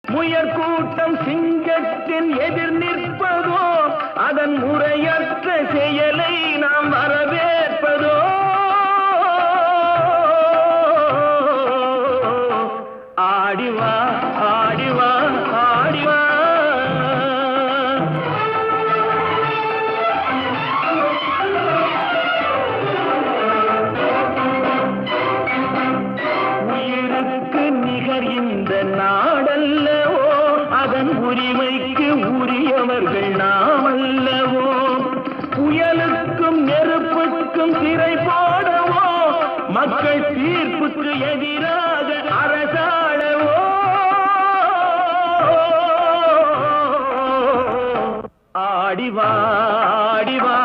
முயற் கூட்டம் சிங்கத்தின் எதிர் நிற்பதோ, அதன் முறையற்ற செயலை நாம் வரவேற்பதோ. ஆடிவா ஆடிவா ஆடிவா, உயிருக்கு நிகர் இந்த நாடல்லவோ, அதன் உரிமைக்கு உரியவர்கள் நாம் அல்லவோ. புயலுக்கும் நெருப்புக்கும் திரை போடவோ, மக்கள் தீர்ப்புக்கு எதிராக அரசாளவோ. ஆடிவா ஆடிவா